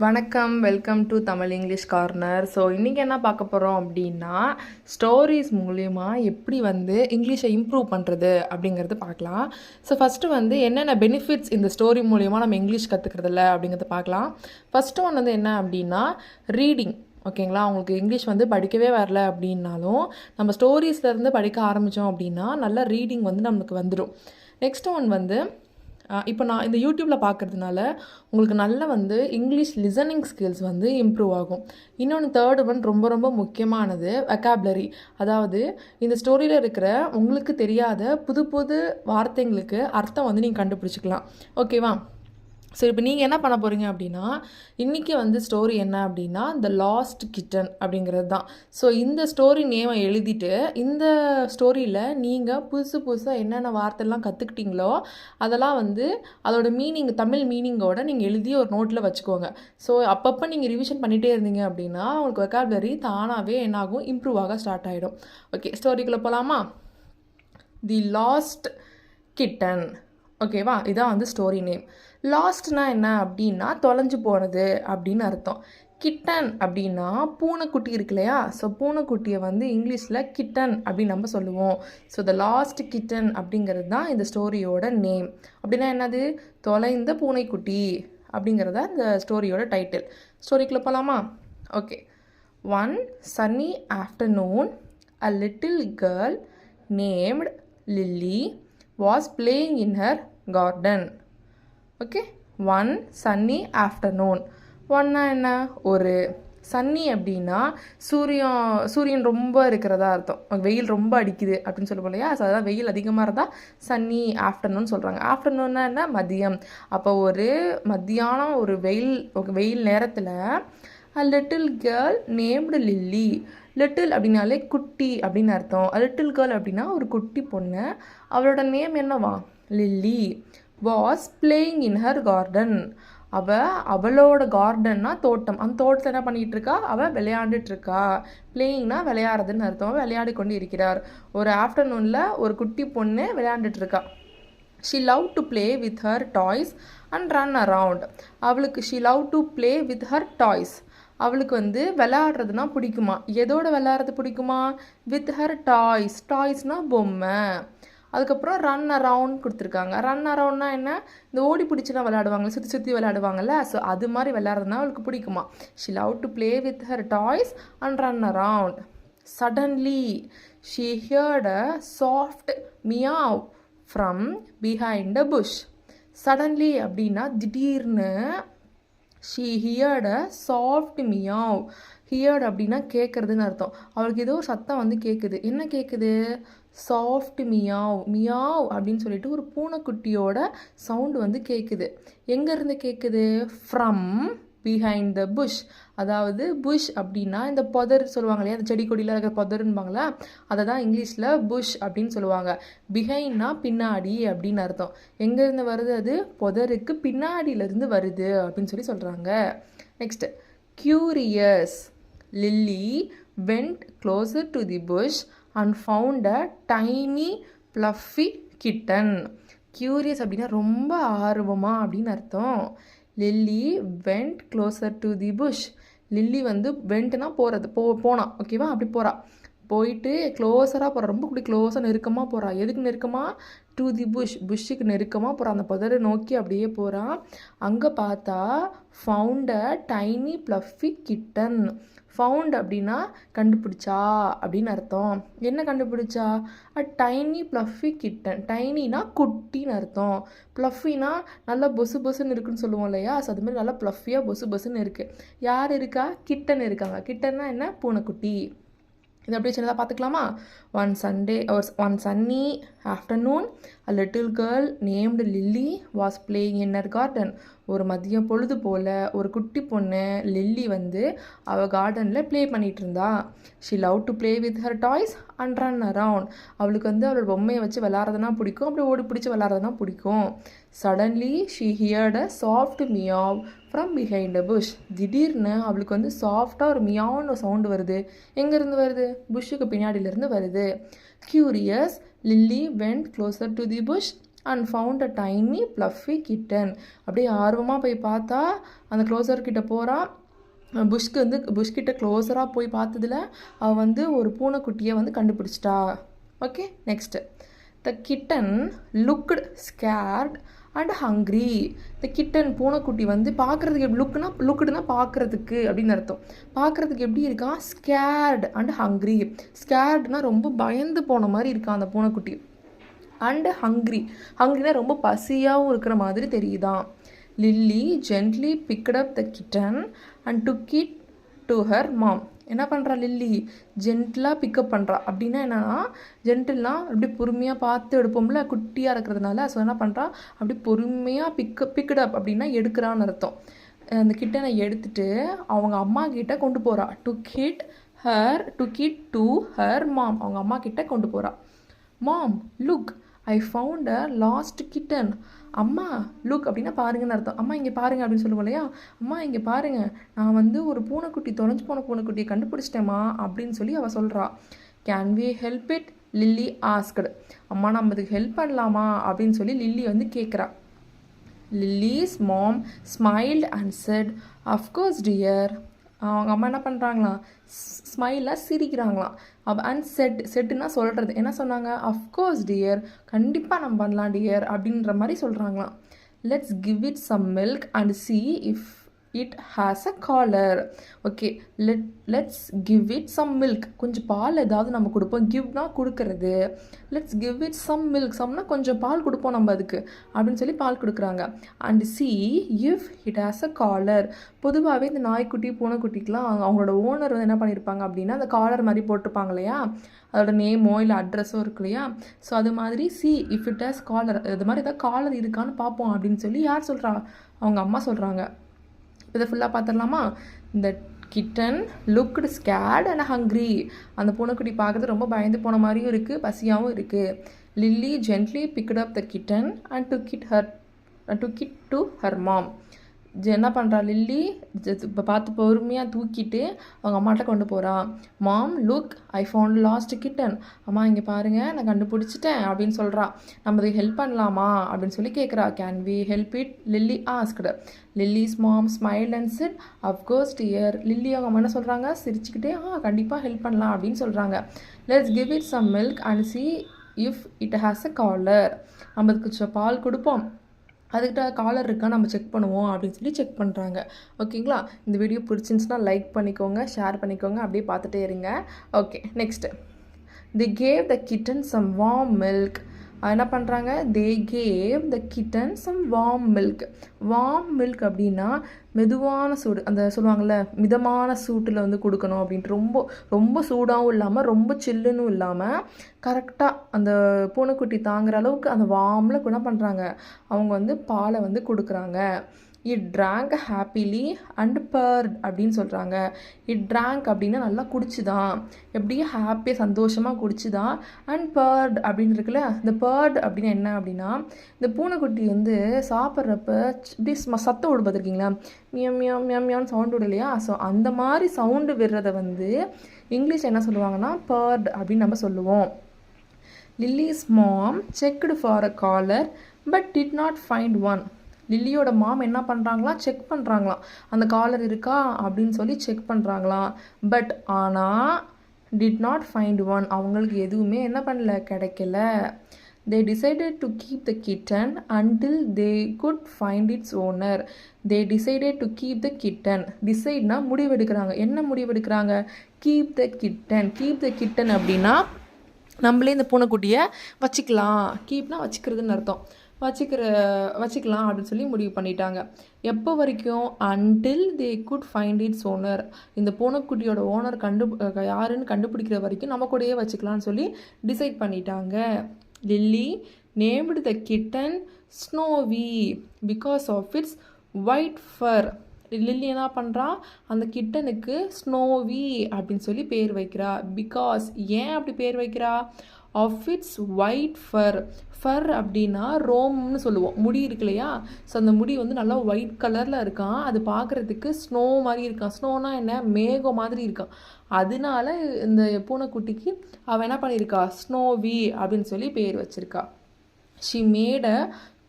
வணக்கம், welcome to Tamil English corner. So இன்றைக்கி என்ன பார்க்க போகிறோம் அப்படின்னா, ஸ்டோரிஸ் மூலிமா எப்படி இங்கிலீஷை இம்ப்ரூவ் பண்ணுறது அப்படிங்கிறது பார்க்கலாம். ஸோ ஃபஸ்ட்டு என்னென்ன பெனிஃபிட்ஸ் இந்த ஸ்டோரி மூலிமா நம்ம இங்கிலீஷ் கற்றுக்கிறதில்ல அப்படிங்கிறத பார்க்கலாம். ஃபஸ்ட்டு ஒன் என்ன அப்படின்னா ரீடிங். ஓகேங்களா, அவங்களுக்கு இங்கிலீஷ் படிக்கவே வரல அப்படின்னாலும் நம்ம ஸ்டோரிஸ்லேருந்து படிக்க ஆரம்பித்தோம் அப்படின்னா நல்லா ரீடிங் நம்மளுக்கு வந்துடும். நெக்ஸ்ட் ஒன் இப்போ நான் இந்த யூடியூப்பில் பார்க்குறதுனால உங்களுக்கு நல்ல இங்கிலீஷ் லிசனிங் ஸ்கில்ஸ் இம்ப்ரூவ் ஆகும். இன்னொன்று தேர்டு ஒன் ரொம்ப ரொம்ப முக்கியமானது வெக்காபுலரி. அதாவது இந்த ஸ்டோரியில் இருக்கிற உங்களுக்கு தெரியாத புது புது வார்த்தைங்களுக்கு அர்த்தம் நீங்கள் கண்டுபிடிச்சிக்கலாம். ஓகேவா? ஸோ இப்போ நீங்கள் என்ன பண்ண போகிறீங்க அப்படின்னா, இன்றைக்கி ஸ்டோரி என்ன அப்படின்னா த லாஸ்ட் கிட்டன் அப்படிங்கிறது தான். ஸோ இந்த ஸ்டோரி நேமை எழுதிட்டு இந்த ஸ்டோரியில் நீங்கள் புதுசாக என்னென்ன வார்த்தைலாம் கற்றுக்கிட்டீங்களோ அதெல்லாம் அதோட மீனிங் தமிழ் மீனிங்கோடு நீங்கள் எழுதி ஒரு நோட்டில் வச்சுக்கோங்க. ஸோ அப்பப்போ நீங்கள் ரிவிஷன் பண்ணிகிட்டே இருந்தீங்க அப்படின்னா உங்களுக்கு வெக்காபுலரி தானாகவே என்னாகும், இம்ப்ரூவ் ஆக ஸ்டார்ட் ஆகிடும். ஓகே, ஸ்டோரிக்குள்ளே போகலாமா? The last kitten. ஓகேவா, இதான் ஸ்டோரி நேம். லாஸ்ட்னா என்ன அப்படின்னா தொலைஞ்சு போனது அப்படின்னு அர்த்தம். கிட்டன் அப்படின்னா பூனைக்குட்டி இருக்கு இல்லையா? ஸோ பூனைக்குட்டியை இங்கிலீஷில் கிட்டன் அப்படின்னு நம்ம சொல்லுவோம். ஸோ த லாஸ்ட் கிட்டன் அப்படிங்கிறது தான் இந்த ஸ்டோரியோட நேம். அப்படின்னா என்னது? தொலைந்த பூனைக்குட்டி அப்படிங்கிறத இந்த ஸ்டோரியோட டைட்டில். ஸ்டோரிக்குள்ளே போகலாமா? Okay. One sunny afternoon a little girl named Lily was playing in her garden. Okay, one sunny afternoon. ஒன்னா என்ன? ஒரு. சன்னி அப்படின்னா சூரியன் ரொம்ப இருக்கிறதா அர்த்தம். வெயில் ரொம்ப அடிக்குது அப்படின்னு சொல்லுவோம் இல்லையா? ஸோ அதான் வெயில் அதிகமாக இருந்தால் சன்னி ஆஃப்டர்நூன் சொல்கிறாங்க. ஆஃப்டர்நூன்னா என்ன? மதியம். அப்போ ஒரு மத்தியானம் ஒரு வெயில் நேரத்தில் a little girl named Lily. Little அப்படின்னாலே குட்டி அப்படின்னு அர்த்தம். லிட்டில் கேர்ள் அப்படின்னா ஒரு குட்டி பொண்ணு. அவளோட நேம் என்னவா? Lily. Was playing in her garden. அவளோட கார்டன்னா தோட்டம். அந்த தோட்டத்தில் என்ன பண்ணிகிட்டு இருக்கா? அவள் விளையாண்டுட்டு இருக்கா. பிளேயிங்னா விளையாடுறதுன்னு அர்த்தம். விளையாடி கொண்டு இருக்கிறார். ஒரு ஆஃப்டர்நூனில் ஒரு குட்டி பொண்ணு விளையாண்டுட்டு இருக்கா. She love to play with her toys and run around. அவளுக்கு she love to play with her toys. அவளுக்கு விளையாடுறதுனா பிடிக்குமா? எதோட விளையாடுறது பிடிக்குமா? With her toys. டாய்ஸ்னால் பொம்மை. அதுக்கப்புறம் ரன் அரவுண்ட் கொடுத்துருக்காங்க. ரன் அரவுண்ட்னா என்ன? இந்த ஓடி பிடிச்சிலாம் விளையாடுவாங்க, சுற்றி சுற்றி விளையாடுவாங்கள்ல. ஸோ அது மாதிரி விளையாடுறதுனா அவளுக்கு பிடிக்குமா? She love to play with her toys and run around. Suddenly she heard a soft meow from behind a bush. Suddenly அப்படின்னா திடீர்னு. She heard a soft meow. Heard அப்படின்னா கேட்குறதுன்னு அர்த்தம். அவளுக்கு ஏதோ சத்தம் கேட்குது. என்ன கேட்குது? Soft meow. மியாவ் அப்படின்னு சொல்லிட்டு ஒரு பூனைக்குட்டியோட சவுண்டு கேட்குது. எங்கேருந்து கேட்குது? From behind the push. அதாவது புஷ் அப்படின்னா இந்த புதர் சொல்லுவாங்க இல்லையா? அந்த செடி கொடியில் இருக்கிற புதருன்பாங்களா? அதை தான் இங்கிலீஷில் புஷ் அப்படின்னு சொல்லுவாங்க. பிஹைண்ட்னா பின்னாடி அப்படின்னு அர்த்தம். எங்கேருந்து வருது? அது புதருக்கு பின்னாடியிலேருந்து வருது அப்படின்னு சொல்கிறாங்க. Next, curious. Lily went closer to the bush and found a tiny fluffy kitten. Curious அப்படின்னா ரொம்ப ஆர்வமாக அப்படின்னு அர்த்தம். Lily went closer to the bush. Lily வெண்ட்னா போகிறது, போனா. ஓகேவா? அப்படி போகிறா. போயிட்டு க்ளோஸராக போகிறா. ரொம்ப கூடி க்ளோஸாக நெருக்கமாக போகிறா. எதுக்கு நெருக்கமாக? To the push. புஷ்ஷுக்கு நெருக்கமாக போகிறா. அந்த புதரை நோக்கி அப்படியே போகிறா. அங்கே பார்த்தா found a tiny fluffy kitten. Found அப்படின்னா கண்டுபிடிச்சா அப்படின்னு அர்த்தம். என்ன கண்டுபிடிச்சா? A tiny fluffy kitten. டைனினா குட்டின்னு அர்த்தம். ப்ளஃபினா நல்லா பொசு பொசுன்னு இருக்குன்னு சொல்லுவோம் இல்லையா? ஸோ அது மாதிரி நல்லா ப்ளஃபியாக பொசு பொசுன்னு இருக்குது. யார் இருக்கா? கிட்டன் இருக்காங்க. கிட்டன்னா என்ன? பூனைக்குட்டி. இது அப்படியே சின்னதாக பார்த்துக்கலாமா? One sunny afternoon a little girl named Lily was playing in her garden. ஒரு மதியம் பொழுது போல் ஒரு குட்டி பொண்ணு லில்லி அவள் கார்டனில் ப்ளே பண்ணிகிட்டு இருந்தா. She love to play with her toys and run around. அவளுக்கு அவளோட பொம்மையை வச்சு விளாட்றதுனா பிடிக்கும். அப்படி ஓடி பிடிச்சி விளாட்றதுனா பிடிக்கும். Suddenly she heard a soft meow from behind a bush. திடீர்னு அவளுக்கு சாஃப்டாக ஒரு மியாவ்னு சவுண்டு வருது. எங்கேருந்து வருது? புஷ்ஷுக்கு பின்னாடியிலேருந்து வருது. Curious Lily went closer to the bush and found a tiny fluffy kitten. அப்படியே ஆர்வமாக போய் பார்த்தா அந்த க்ளோசர்கிட்ட போகிறா. புஷ்கிட்ட க்ளோஸராக போய் பார்த்ததில் அவள் வந்து ஒரு பூனைக்குட்டியை வந்து கண்டுபிடிச்சிட்டா. Okay, next. The kitten looked scared and hungry. இந்த கிட்டன் பூனைக்குட்டி வந்து பார்க்குறதுக்கு லுக்குடுனா பார்க்குறதுக்கு அப்படின்னு அர்த்தம். பார்க்குறதுக்கு எப்படி இருக்கான்? Scared and hungry. ஸ்கேர்டுனா ரொம்ப பயந்து போன மாதிரி இருக்கான் அந்த பூனைக்குட்டி. அண்ட் ஹங்க்ரினா ரொம்ப பசியாகவும் இருக்கிற மாதிரி தெரியுதான். Lily gently picked up the kitten and took it to her mom. என்ன பண்ணுறா லில்லி? ஜென்டிலாக பிக்கப் பண்ணுறா. அப்படின்னா என்னன்னா, ஜென்டில்னால் அப்படி பொறுமையாக பார்த்து எடுப்போம்ல, குட்டியாக இருக்கிறதுனால. ஸோ என்ன பண்ணுறா, அப்படி பொறுமையாக பிக்கட் அப் அப்படின்னா எடுக்கிறான்னு அர்த்தம். அந்த கிட்டனை எடுத்துட்டு அவங்க அம்மா கிட்ட கொண்டு போகிறா. Took it to her mom. அவங்க அம்மா கிட்ட கொண்டு போகிறா. Mom look, I found a lost kitten. அம்மா லுக் அப்படின்னா பாருங்கன்னு அர்த்தம். அம்மா இங்கே பாருங்க அப்படின்னு சொல்லுவோம் இல்லையா? அம்மா இங்கே பாருங்க, நான் வந்து ஒரு பூனைக்குட்டி, தொலைஞ்சு போன பூனைக்குட்டியை கண்டுபிடிச்சிட்டேம்மா அப்படின்னு சொல்லி அவள் சொல்கிறா. Can we help it? Lily asked. அம்மா நம்ம இதுக்கு ஹெல்ப் பண்ணலாமா அப்படின்னு சொல்லி லில்லி வந்து கேட்குறா. Lily's mom smiled and said, of course dear. அவங்க அம்மா என்ன பண்ணுறாங்களாம்? ஸ்மைலாக சிரிக்கிறாங்களாம். அண்ட் செட்டுன்னா சொல்கிறது. என்ன சொன்னாங்க? அஃப்கோர்ஸ் டியர், கண்டிப்பாக நம்ம பண்ணலாம் டியர் அப்படின்ற மாதிரி சொல்கிறாங்களாம். Let's give it some milk and see if it has a collar. Okay, let's give it some milk. கொஞ்சம் பால் ஏதாவது நம்ம கொடுப்போம். கிவ்னா கொடுக்கறது. Let's give it some milk. சம்னா கொஞ்சம் பால் கொடுப்போம் நம்ம அதுக்கு அப்படின்னு சொல்லி பால் கொடுக்குறாங்க. And see if it has a collar. பொதுவாகவே இந்த நாய்க்குட்டி பூனைக்குட்டிக்கெலாம் அவங்களோட ஓனர் வந்து என்ன பண்ணியிருப்பாங்க அப்படின்னா, அந்த காலர் மாதிரி போட்டிருப்பாங்க இல்லையா, அதோட நேமோ இல்லை அட்ரஸோ இருக்கு இல்லையா. ஸோ அது மாதிரி see if it has collar, இது மாதிரி ஏதாவது காலர் இருக்கான்னு பார்ப்போம் அப்படின்னு சொல்லி யார் சொல்கிறா? அவங்க அம்மா சொல்கிறாங்க. இதை ஃபுல்லாக பார்த்துடலாமா? இந்த kitten looked scared and hungry. அந்த பூனைக்குட்டி பார்க்குறது ரொம்ப பயந்து போன மாதிரியும் இருக்குது, பசியாகவும் இருக்குது. Lily gently picked up the kitten and took it to her mom. என்ன பண்ணுறா லில்லி? இப்போ பார்த்து பொறுமையாக தூக்கிட்டு அவங்க அம்மாட்ட கொண்டு போகிறா. Mom look, I found lost kitten. அம்மா இங்கே பாருங்கள், நான் கண்டுபிடிச்சிட்டேன் அப்படின்னு சொல்கிறா. நம்ம இதுக்கு ஹெல்ப் பண்ணலாமா அப்படின்னு சொல்லி கேட்குறா. Can we help it? Lily asked. Lily's mom smiled and said, of course dear. Lily அவங்க அம்மா என்ன சொல்கிறாங்க? சிரிச்சுக்கிட்டே கண்டிப்பாக ஹெல்ப் பண்ணலாம் அப்படின்னு சொல்கிறாங்க. Let's give it some milk and see if it has a collar. நம்ம இதுக்கு பால் கொடுப்போம், அதுக்கிட்ட காலர் இருக்கா நம்ம செக் பண்ணுவோம் அப்படின்னு சொல்லி செக் பண்ணுறாங்க. ஓகேங்களா? இந்த வீடியோ பிடிச்சிருந்துச்சுன்னா லைக் பண்ணிக்கோங்க, ஷேர் பண்ணிக்கோங்க, அப்படியே பார்த்துட்டே இருங்க. Okay, next. They gave the kitten some warm milk. என்ன பண்ணுறாங்க? They gave the kitten some warm milk. Warm milk அப்படின்னா மெதுவான சூடு, அந்த சொல்லுவாங்கள்ல மிதமான சூட்டில் வந்து கொடுக்கணும் அப்படின்ட்டு. ரொம்ப ரொம்ப சூடாகவும் இல்லாமல் ரொம்ப சில்லுன்னு இல்லாமல் கரெக்டாக அந்த பூனைக்குட்டி தாங்குற அளவுக்கு அந்த வார்மில் என்ன பண்ணுறாங்க? அவங்க வந்து பாலை வந்து கொடுக்குறாங்க. It drank happily and purred அப்படின்னு சொல்கிறாங்க. இட் ட்ராங்க் அப்படின்னா நல்லா குடிச்சுதான், எப்படியும் ஹாப்பியாக சந்தோஷமாக குடிச்சுதான். அண்ட் பர்ட் அப்படின்னு இருக்குல்ல, இந்த பர்ட் அப்படின்னு என்ன அப்படின்னா, இந்த பூனைக்குட்டி வந்து சாப்பிட்றப்ப இப்படி சத்தம் விடு பார்த்துருக்கீங்களா? மியம் மியம் மியம் மியான்னு சவுண்டு விடு இல்லையா? ஸோ அந்த மாதிரி சவுண்டு விடுறதை வந்து இங்கிலீஷ் என்ன சொல்லுவாங்கன்னா பர்ட் அப்படின்னு நம்ம சொல்லுவோம். Lily's mom checked for a collar but did not find one. லில்லியோட மாம் என்ன பண்ணுறாங்களாம்? செக் பண்ணுறாங்களாம், அந்த காலர் இருக்கா அப்படின்னு சொல்லி செக் பண்ணுறாங்களாம். பட் ஆனால் டிட் நாட் ஃபைண்ட் ஒன், அவங்களுக்கு எதுவுமே என்ன பண்ணல, கிடைக்கல. They decided to keep the kitten until they could find its owner. They decided to keep the kitten. டிசைட்னா முடிவெடுக்கிறாங்க. என்ன முடிவெடுக்கிறாங்க? Keep the kitten. Keep the kitten அப்படின்னா நம்மளே இந்த பூனைக்குட்டியை வச்சுக்கலாம். கீப்னா வச்சுக்கிறதுன்னு அர்த்தம். வச்சுக்கலாம் அப்படின்னு சொல்லி முடிவு பண்ணிட்டாங்க. எப்போ வரைக்கும்? Until they could find its owner. இந்த பூனைக்குட்டியோட ஓனர் யாருன்னு கண்டுபிடிக்கிற வரைக்கும் நம்ம கூடயே வச்சுக்கலான்னு சொல்லி டிசைட் பண்ணிட்டாங்க. Lily named the kitten Snowy because of its white fur. Lily என்ன பண்ணுறா? அந்த கிட்டனுக்கு ஸ்னோவி அப்படின்னு சொல்லி பேர் வைக்கிறா. பிகாஸ், ஏன் அப்படி பேர் வைக்கிறா? ஆஃப் இட்ஸ் ஒயிட் ஃபர். ஃபர் அப்படின்னா ரோம்னு சொல்லுவோம், முடி இருக்கு இல்லையா? ஸோ அந்த முடி வந்து நல்லா ஒயிட் கலரில் இருக்கான். அது பார்க்குறதுக்கு ஸ்னோ மாதிரி இருக்கான். ஸ்னோனா என்ன? மேகம் மாதிரி இருக்கான். அதனால இந்த பூனைக்குட்டிக்கு அவன் என்ன பண்ணியிருக்கா? ஸ்னோவி அப்படின்னு சொல்லி பேர் வச்சிருக்கா. She made a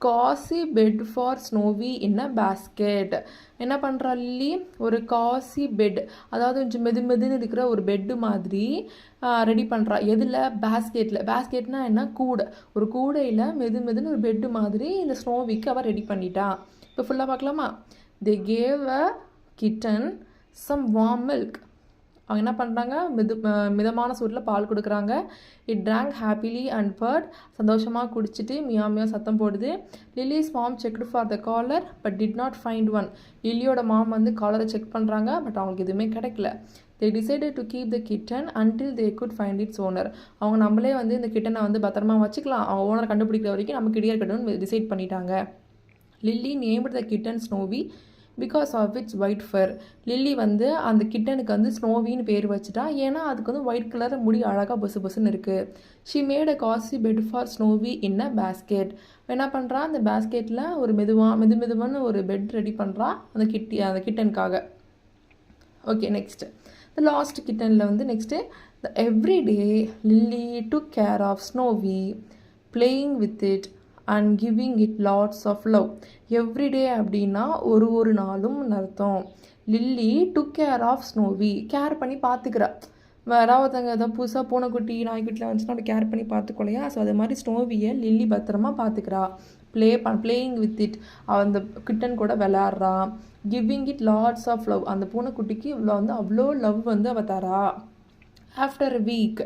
cosy bed for Snowy in a basket. என்ன பண்ணுறா லில்லி, ஒரு காசி பெட், அதாவது கொஞ்சம் மெதுன்னு இருக்கிற ஒரு பெட்டு மாதிரி ரெடி பண்ணுறா. எதில்? பேஸ்கெட்டில். பேஸ்கெட்னா என்ன? கூடை. ஒரு கூடையில் மெதுன்னு ஒரு பெட்டு மாதிரி இந்த ஸ்னோவிக்கு அவள் ரெடி பண்ணிட்டா. இப்போ ஃபுல்லாக பார்க்கலாமா? They gave a kitten some warm milk. அவங்க என்ன பண்ணுறாங்க? மிதமான சூட்டில் பால் கொடுக்குறாங்க. It drank happily and purred. சந்தோஷமாக குடிச்சிட்டு மியா சத்தம் போடுது. Lily's mom checked for the collar but did not find one. லில்லியோட மாம் வந்து காலரை செக் பண்ணுறாங்க, பட் அவங்களுக்கு எதுவுமே கிடைக்கல. They decided to keep the kitten until they could find its owner. அவங்க நம்மளே வந்து இந்த கிட்டனை வந்து பத்திரமா வச்சுக்கலாம், அவங்க ஓனர் கண்டுபிடிக்கிற வரைக்கும் நமக்கு இடையே இருக்கட்டும்னு டிசைட் பண்ணிட்டாங்க. Lily named the kitten Snowy because of its white fur. Lily வந்து அந்த கிட்டனுக்கு வந்து ஸ்னோவின்னு பேர் வச்சுட்டா, ஏன்னா அதுக்கு வந்து ஒயிட் கலர் முடி அழகாக பொசுன்னு இருக்குது. She made a cosy bed for Snowy in a basket. என்ன பண்ணுறா? அந்த பேஸ்கெட்டில் ஒரு மெதுவான ஒரு பெட் ரெடி பண்ணுறா அந்த கிட்டனுக்காக. ஓகே, நெக்ஸ்ட்டு த லாஸ்ட் கிட்டனில் வந்து next the every day Lily took care of Snowy playing with it and giving it lots of love. Every day அப்படின்னா ஒரு நாளும் அர்த்தம். Lily took care of Snowy, care பண்ணி பார்த்துக்கிறா. யாராவதுங்க ஏதாவது புதுசாக பூனைக்குட்டி நாய்க்குட்டிலாம் வந்துச்சுன்னா அப்படி கேர் பண்ணி பார்த்துக்கொள்ளையா. ஸோ அது மாதிரி ஸ்னோவியை லில்லி பத்திரமா பார்த்துக்கிறா. பிளேயிங் வித் இட், அந்த கிட்டன் கூட விளையாடுறா. Giving it lots of love, அந்த பூனைக்குட்டிக்கு இவ்வளோ வந்து அவ்வளோ லவ் வந்து அவள் தரா. ஆஃப்டர் அ வீக்,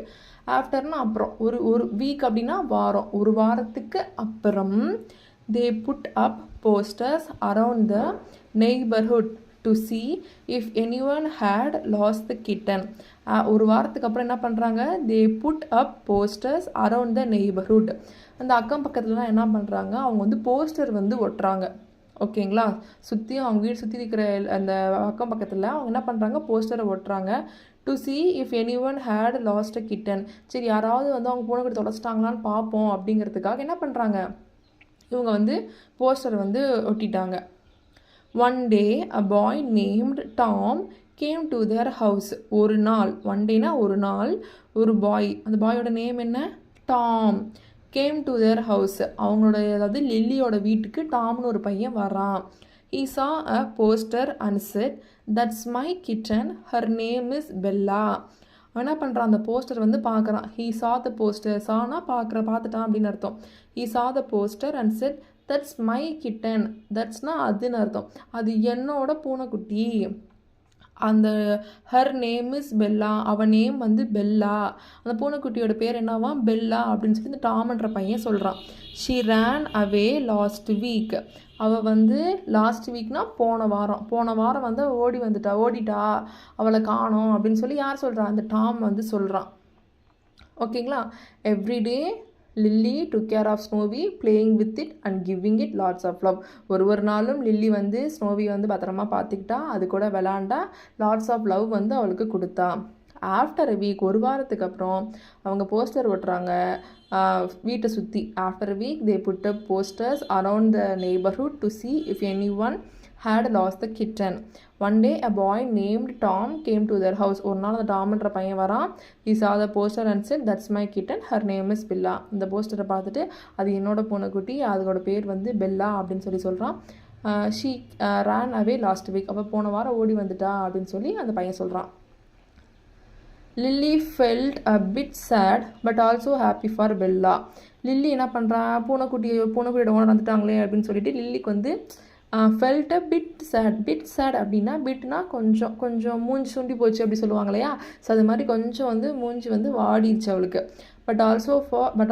ஆஃப்டர்னா அப்புறம், ஒரு வீக் அப்படின்னா வாரம், ஒரு வாரத்துக்கு அப்புறம் they put up posters around the neighbourhood to see if anyone had lost the kitten. ஒரு வாரத்துக்கு அப்புறம் என்ன பண்ணுறாங்க? They put up posters around the neighbourhood. அந்த அக்கம் பக்கத்துலலாம் என்ன பண்ணுறாங்க? அவங்க வந்து போஸ்டர் வந்து ஒட்டுறாங்க. ஓகேங்களா? சுற்றியும் அவங்க வீடு சுற்றி இருக்கிற அந்த அக்கம் பக்கத்தில் அவங்க என்ன பண்ணுறாங்க? போஸ்டரை ஒட்டுறாங்க. To see if anyone had lost a kitten. சரி, யாராவது வந்து அவங்க பூனைக்குட்டி தொலைச்சிட்டாங்களான்னு பார்ப்போம் அப்படிங்கிறதுக்காக என்ன பண்ணுறாங்க? இவங்க வந்து போஸ்டரை வந்து ஒட்டிட்டாங்க. One day a boy named Tom came to their house. ஒரு நாள், ஒன் டேனா ஒரு நாள், ஒரு பாய், அந்த பாயோட நேம் என்ன? Tom. Came to their house, அவங்களோட, அதாவது லில்லியோட வீட்டுக்கு டாம்னு ஒரு பையன் வரான். He saw a poster and said, "That's my kitten. Her name is Bella." அவன் என்ன பண்ணுறான்? அந்த போஸ்டர் வந்து பார்க்குறான். He saw the poster. சானா பார்த்துட்டான் அப்படின்னு அர்த்தம். He saw the poster and said, "That's my kitten." That'sனா அதுன்னு அர்த்தம். அது என்னோட பூனைக்குட்டி. அந்த ஹர் நேம் இஸ் பெல்லா, அவன் நேம் வந்து பெல்லா. அந்த பூனைக்குட்டியோட பேர் என்னவா? பெல்லா அப்படின்னு சொல்லி இந்த டாம்ன்ற பையன் சொல்கிறான். She ran away last week. அவள் வந்து லாஸ்ட் வீக்னா போன வாரம் வந்து ஓடிட்டா, அவளை காணோம் அப்படின்னு சொல்லி யார் சொல்கிறா? அந்த டாம் வந்து சொல்கிறான். ஓகேங்களா? Every day Lily took care of Snowy playing with it and giving it lots of love. ஒரு நாளும் லில்லி வந்து ஸ்னோவி வந்து பத்திரமா பார்த்துக்கிட்டா, அது கூட விளாண்டா, லாட்ஸ் ஆஃப் லவ் வந்து அவளுக்கு கொடுத்தா. ஆஃப்டர் அ வீக், ஒரு வாரத்துக்கு அப்புறம் அவங்க போஸ்டர் ஒட்டுறாங்க வீட்டை சுற்றி. After a week they put up posters around the neighbourhood to see if anyone had lost the kitten. One day a boy named Tom came to their house. ஒரு நாள் அந்த டாம்ன்ற பையன் வரான். He saw the poster and said, "That's my kitten. Her name is Bella." இந்த போஸ்டரை பார்த்துட்டு அது என்னோட பூனைக்குட்டி, அதோட பேர் வந்து பெல்லா அப்படின்னு சொல்லி சொல்கிறான். She ran away last week. அவள் போன வாரம் ஓடி வந்துட்டா அப்படின்னு சொல்லி அந்த பையன் சொல்கிறான். Lily felt a bit sad but also happy for Bella. Lily என்ன பண்ணுறான்? பூனைக்குட்டியோட ஓனர் வந்துட்டாங்களே அப்படின்னு சொல்லிட்டு லில்லிக்கு வந்து ஃபெல்ட் அ பிட் சேட் அப்படின்னா, பிட்னா கொஞ்சம் மூஞ்சி சுண்டி போச்சு அப்படி சொல்லுவாங்க இல்லையா. ஸோ அது மாதிரி கொஞ்சம் வந்து மூஞ்சி வந்து வாடிடுச்சு அவளுக்கு. But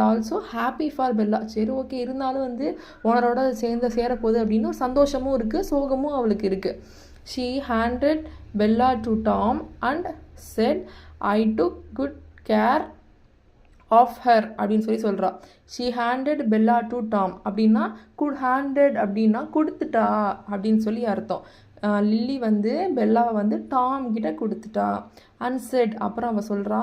also happy for Bella. சரி, ஓகே, இருந்தாலும் வந்து ஓனரோட சேரப்போகுது அப்படின்னு சந்தோஷமும் இருக்குது, சோகமும் அவளுக்கு இருக்குது. She handed Bella to Tom and said, "I took good care of her" அப்படின்னு சொல்லி சொல்கிறா. She handed Bella to Tom அப்படின்னா, ஹேண்டட் அப்படின்னா கொடுத்துட்டா அப்படின்னு சொல்லி அர்த்தம். லில்லி வந்து பெல்லாவை வந்து டாம் கிட்ட கொடுத்துட்டா. அன்செட், அப்புறம் அவள் சொல்கிறா,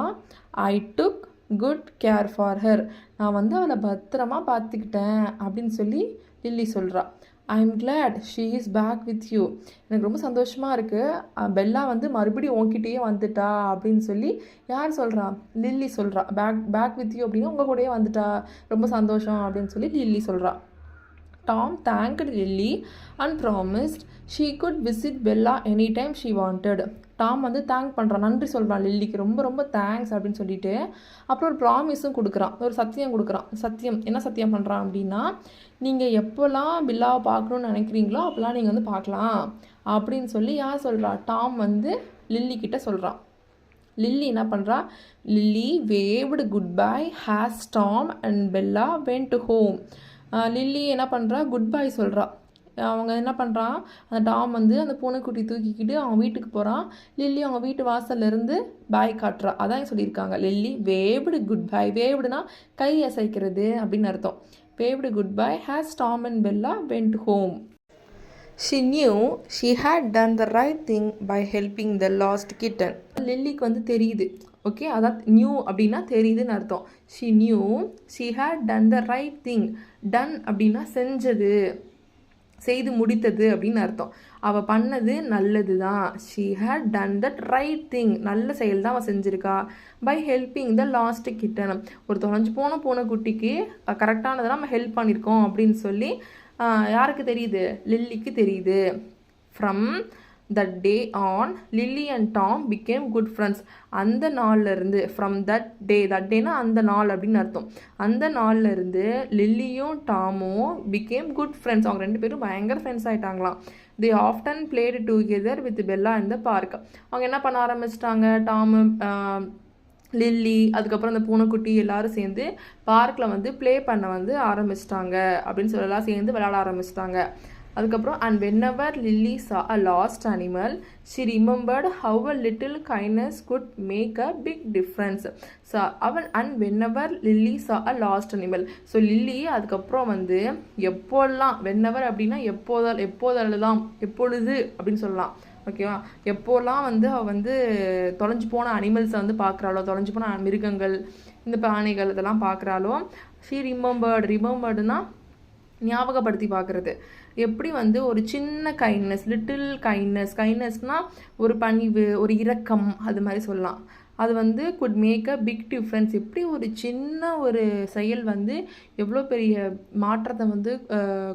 "I took good care for her." நான் வந்து அவளை பத்திரமா பார்த்துக்கிட்டேன் அப்படின்னு சொல்லி லில்லி சொல்கிறா. I am glad she is back with you. எனக்கு ரொம்ப சந்தோஷமாக இருக்குது, பெல்லா வந்து மறுபடியும் உன்கிட்டயே வந்துட்டா அப்படின்னு சொல்லி யார் சொல்கிறா? லில்லி சொல்கிறா. பேக் வித் யூ அப்படின்னா உங்கள் கூடயே வந்துட்டா, ரொம்ப சந்தோஷம் அப்படின்னு சொல்லி லில்லி சொல்கிறா. Tom thanked Lily and promised she could visit Bella any time she wanted. Tom வந்து தேங்க் பண்ணுறான், நன்றி சொல்கிறான் லில்லிக்கு, ரொம்ப ரொம்ப தேங்க்ஸ் அப்படின்னு சொல்லிட்டு அப்புறம் ஒரு ப்ராமிஸும் கொடுக்குறான், ஒரு சத்தியம் கொடுக்குறான். சத்தியம் என்ன சத்தியம் பண்ணுறான் அப்படின்னா, நீங்கள் எப்போல்லாம் பில்லாவை பார்க்கணுன்னு நினைக்கிறீங்களோ அப்போல்லாம் நீங்கள் வந்து பார்க்கலாம் அப்படின்னு சொல்லி யார் சொல்கிறா? டாம் வந்து லில்லி கிட்ட சொல்கிறான். லில்லி என்ன பண்ணுறா? Lily waved goodbye as Tom and Bella went home. Lily என்ன பண்ணுறா? குட் பை சொல்கிறா. அவங்க என்ன பண்ணுறான், அந்த டாம் வந்து அந்த பூனைக்குட்டி தூக்கிக்கிட்டு அவன் வீட்டுக்கு போகிறான். லில்லி அவங்க வீட்டு வாசல்லேருந்து பாய் காட்டுறா. அதான் சொல்லியிருக்காங்க, லில்லி வேவ்டு குட் பை. வேவ்டுனா கை அசைக்கிறது அப்படின்னு அர்த்தம். Waved goodbye as Tom and Bella went home. She knew she had done the right thing by helping the lost kitten. லில்லிக்கு வந்து தெரியுது, ஓகே, அதான் நியூ அப்படின்னா தெரியுதுன்னு அர்த்தம். She knew she had done the right thing. Done அப்படின்னா செஞ்சது, செய்து முடித்தது அப்படின்னு அர்த்தம். அவள் பண்ணது நல்லது தான். She had done that right thing. நல்ல செயல் தான் அவள் செஞ்சுருக்கா. By helping the lost kitten. ஒரு தொலைஞ்சு போன பூனைக்குட்டிக்கு கரெக்டானதெல்லாம் நம்ம ஹெல்ப் பண்ணியிருக்கோம் அப்படின்னு சொல்லி யாருக்கு தெரியுது? லில்லிக்கு தெரியுது. From that day on Lily and Tom became good friends. அந்த நாள்லேருந்து, ஃப்ரம் தட் டே, தட் டேனா அந்த நாள் அப்படின்னு அர்த்தம். அந்த நாள்லேருந்து லில்லியும் டாமும் பிகேம் குட் ஃப்ரெண்ட்ஸ். அவங்க ரெண்டு பேரும் பயங்கர ஃப்ரெண்ட்ஸ் ஆகிட்டாங்களாம். They often played together with Bella in the park. அவங்க என்ன பண்ண ஆரம்பிச்சிட்டாங்க? டாமு, லில்லி, அதுக்கப்புறம் அந்த பூனைக்குட்டி எல்லாரும் சேர்ந்து பார்க்கில் வந்து ப்ளே பண்ண வந்து ஆரம்பிச்சிட்டாங்க அப்படின்னு சொல்லலாம், சேர்ந்து விளையாட ஆரம்பிச்சிட்டாங்க. அதுக்கப்புறம் and whenever Lily saw a lost animal she remembered how a little kindness could make a big difference. So அவன் and whenever Lily saw a lost animal. So Lily அதுக்கப்புறம் வந்து எப்போல்லாம், வென்எவர் அப்படின்னா எப்போதெல்லாம், எப்பொழுது அப்படின்னு சொல்லலாம், ஓகேவா? எப்போல்லாம் வந்து அவள் வந்து தொலைஞ்சு போன அனிமல்ஸை வந்து பார்க்குறாளோ, தொலைஞ்சு போன மிருகங்கள், இந்த பிராணிகள் இதெல்லாம் பார்க்குறாளோ, ஷீ ரிமெம்பர்டுனா ஞாபகப்படுத்தி பார்க்குறது. எப்படி வந்து ஒரு சின்ன கைண்ட்னஸ், லிட்டில் கைண்ட்னஸ்னால் ஒரு பணிவு, ஒரு இரக்கம், அது மாதிரி சொல்லலாம். அது வந்து could make a big difference. எப்படி ஒரு சின்ன ஒரு செயல் வந்து எவ்வளோ பெரிய மாற்றத்தை வந்து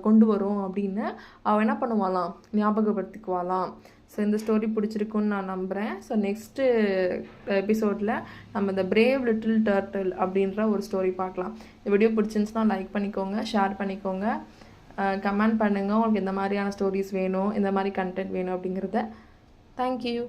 கொண்டு வரும் அப்படின்னு அவள் என்ன பண்ணுவாளாம்? ஞாபகப்படுத்திக்குவாளாம். ஸோ இந்த ஸ்டோரி பிடிச்சிருக்குன்னு நான் நம்புகிறேன். ஸோ நெக்ஸ்ட்டு எபிசோடில் நம்ம இந்த பிரேவ் லிட்டில் டர்ட்டில் அப்படின்ற ஒரு ஸ்டோரி பார்க்கலாம். இந்த வீடியோ பிடிச்சிருந்துச்சுன்னா லைக் பண்ணிக்கோங்க, ஷேர் பண்ணிக்கோங்க, கமெண்ட் பண்ணுங்கள் உங்களுக்கு எந்த மாதிரியான ஸ்டோரிஸ் வேணும், எந்த மாதிரி கண்டென்ட் வேணும் அப்படிங்கிறத. தேங்க்யூ.